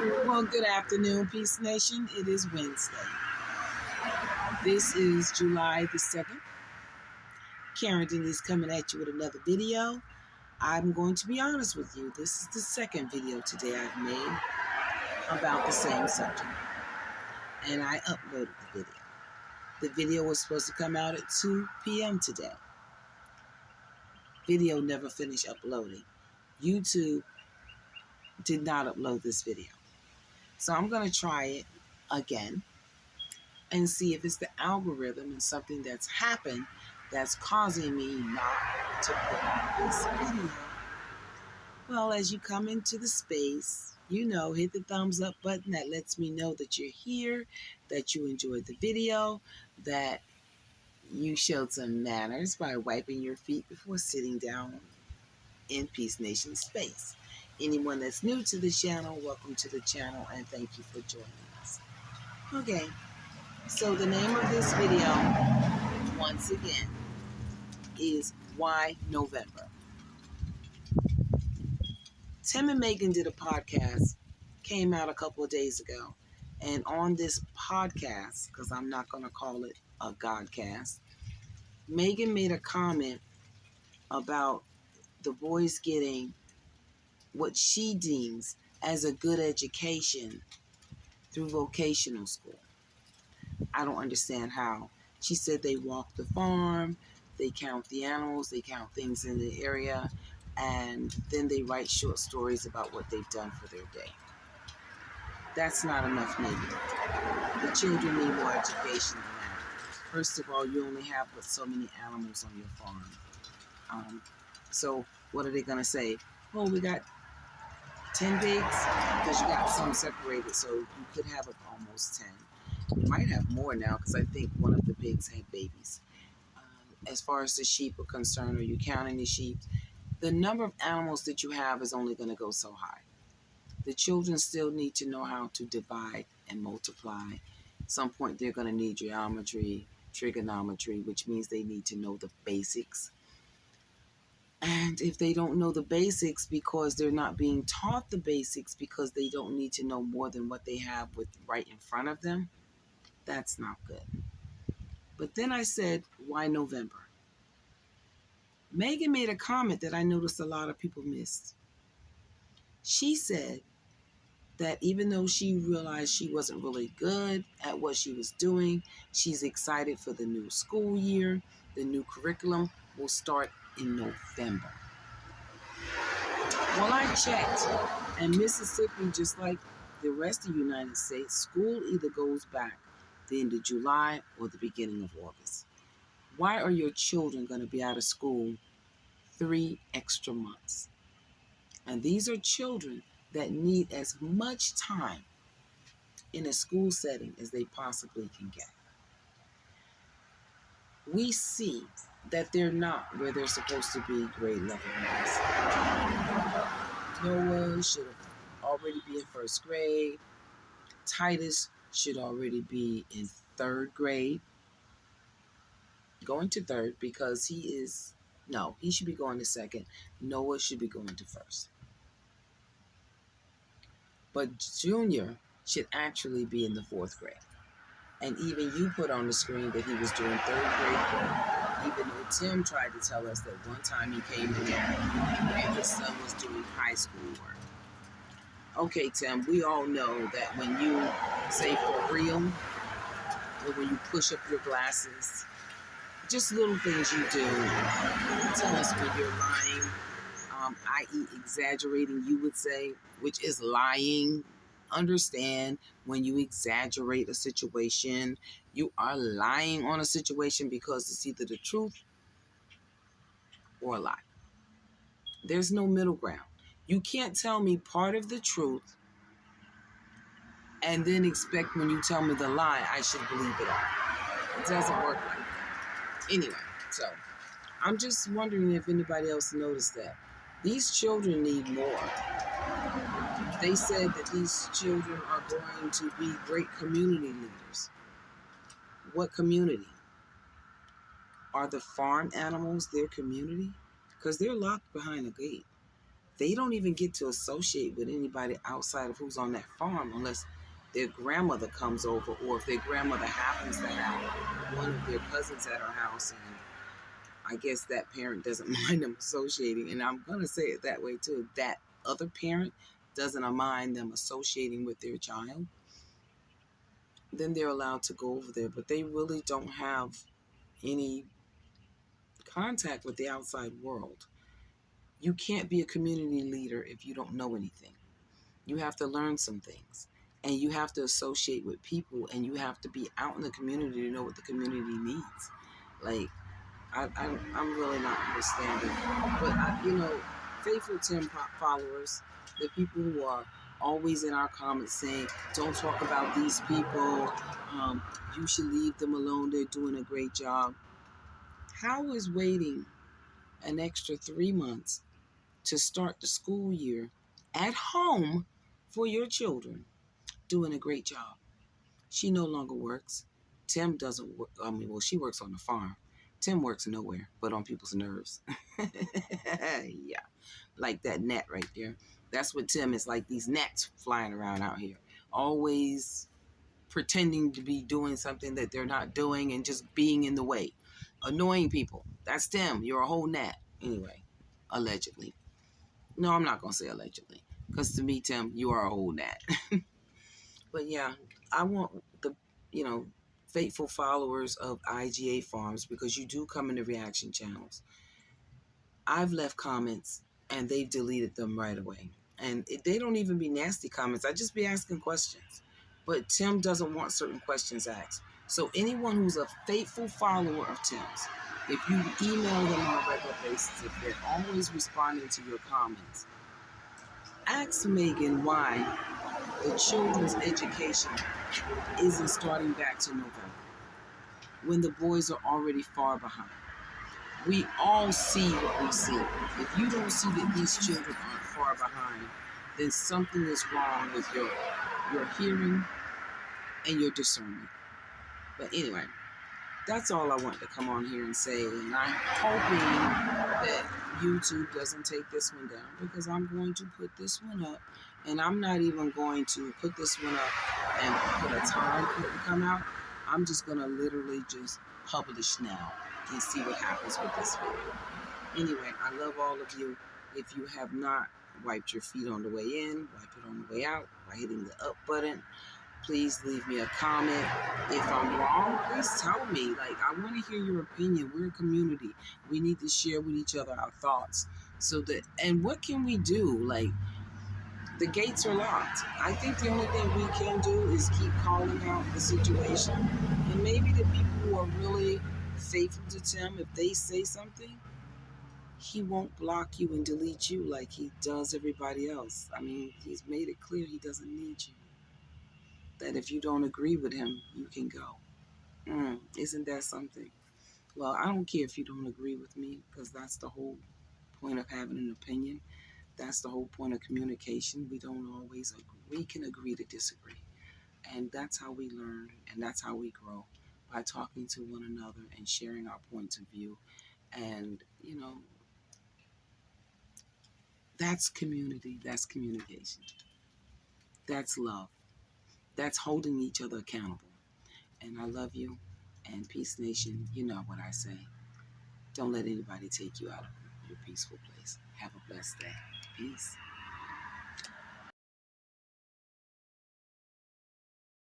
Well, good afternoon, Peace Nation. It is Wednesday. This is July the 2nd. Karen Denise coming at you with another video. I'm going to be honest with you. This is the second video today I've made about the same subject. And I uploaded the video. The video was supposed to come out at 2 p.m. today. Video never finished uploading. YouTube did not upload this video. So I'm going to try it again and see if it's the algorithm and something that's happened that's causing me not to put out this video. Well, as you come into the space, hit the thumbs up button. That lets me know that you're here, that you enjoyed the video, that you showed some manners by wiping your feet before sitting down in Peace Nation space. Anyone that's new to the channel, welcome to the channel and thank you for joining us. Okay. So the name of this video, once again, is Why November. Tim and Megan did a podcast, came out a couple of days ago. And on this podcast, because I'm not going to call it a Godcast, Megan made a comment about the boys getting what she deems as a good education through vocational school. I don't understand how. She said they walk the farm, they count the animals, they count things in the area, and then they write short stories about what they've done for their day. That's not enough, maybe. The children need more education than that. First of all, you only have but so many animals on your farm. So what are they going to say? Oh, we got 10 pigs? Because you got some separated, so you could have almost 10. You might have more now because I think one of the pigs had babies. As far as the sheep are concerned, are you counting the sheep? The number of animals that you have is only going to go so high. The children still need to know how to divide and multiply. At some point, they're going to need geometry, trigonometry, which means they need to know the basics. And if they don't know the basics because they're not being taught the basics because they don't need to know more than what they have right in front of them, that's not good. But then I said, why November? Megan made a comment that I noticed a lot of people missed. She said that even though she realized she wasn't really good at what she was doing, she's excited for the new school year. The new curriculum will start in November. Well, I checked, and Mississippi, just like the rest of the United States, school either goes back the end of July or the beginning of August. Why are your children going to be out of school 3 extra months? And these are children that need as much time in a school setting as they possibly can get. We see that they're not where they're supposed to be grade level-wise. Noah should have already be in first grade. Titus should already be in third grade. Going to third because he should be going to second. Noah should be going to first. But Junior should actually be in the fourth grade. And even you put on the screen that he was doing third grade, even though Tim tried to tell us that one time he came in there and his son was doing high school work. Okay, Tim, we all know that when you say for real, or when you push up your glasses, just little things you do, tell us when you're lying, i.e. exaggerating, you would say, which is lying. Understand when you exaggerate a situation, you are lying on a situation because it's either the truth or a lie. There's no middle ground. You can't tell me part of the truth and then expect when you tell me the lie, I should believe it all. It doesn't work like that. Anyway, so I'm just wondering if anybody else noticed that. These children need more. They said that these children are going to be great community leaders. What community? Are the farm animals their community? Because they're locked behind a gate. They don't even get to associate with anybody outside of who's on that farm unless their grandmother comes over, or if their grandmother happens to have one of their cousins at her house, and I guess that parent doesn't mind them associating. And I'm going to say it that way too. That other parent doesn't mind them associating with their child, then they're allowed to go over there. But they really don't have any contact with the outside world. You can't be a community leader if you don't know anything. You have to learn some things, and you have to associate with people, and you have to be out in the community to know what the community needs. Like, I'm really not understanding. But, faithful Tim followers, the people who are always in our comments saying, don't talk about these people, you should leave them alone, they're doing a great job. How is waiting an extra 3 months to start the school year at home for your children doing a great job? She no longer works. Tim doesn't work. She works on the farm. Tim works nowhere but on people's nerves. Yeah, like that net right there. That's what Tim is like, these nets flying around out here. Always pretending to be doing something that they're not doing and just being in the way. Annoying people. That's Tim. You're a whole net. Anyway, allegedly. No, I'm not going to say allegedly. Because to me, Tim, you are a whole net. But yeah, I want the, faithful followers of IGA Farms, because you do come in the reaction channels. I've left comments and they've deleted them right away. And they don't even be nasty comments. I just be asking questions. But Tim doesn't want certain questions asked. So anyone who's a faithful follower of Tim's, if you email them on a regular basis, if they're always responding to your comments, ask Megan why the children's education isn't starting back to November when the boys are already far behind. We all see what we see. If you don't see that these children aren't far behind, then something is wrong with your hearing and your discernment. But anyway, that's all I want to come on here and say. And I'm hoping that YouTube doesn't take this one down, because I'm going to put this one up. And I'm not even going to put this one up and put a time for it to come out. I'm just going to literally just publish now and see what happens with this video. Anyway, I love all of you. If you have not wiped your feet on the way in, wipe it on the way out by hitting the up button. Please leave me a comment. If I'm wrong, please tell me. Like, I want to hear your opinion. We're a community. We need to share with each other our thoughts. And what can we do? Like, the gates are locked. I think the only thing we can do is keep calling out the situation. And maybe the people who are really faithful to Tim, if they say something, he won't block you and delete you like he does everybody else. I mean, he's made it clear he doesn't need you. That if you don't agree with him, you can go. Isn't that something? Well, I don't care if you don't agree with me, because that's the whole point of having an opinion. That's the whole point of communication. We don't always agree. We can agree to disagree. And that's how we learn, and that's how we grow, by talking to one another and sharing our points of view. And, that's community. That's communication. That's love. That's holding each other accountable. And I love you. And Peace Nation, you know what I say. Don't let anybody take you out of your peaceful place. Have a blessed day. Peace.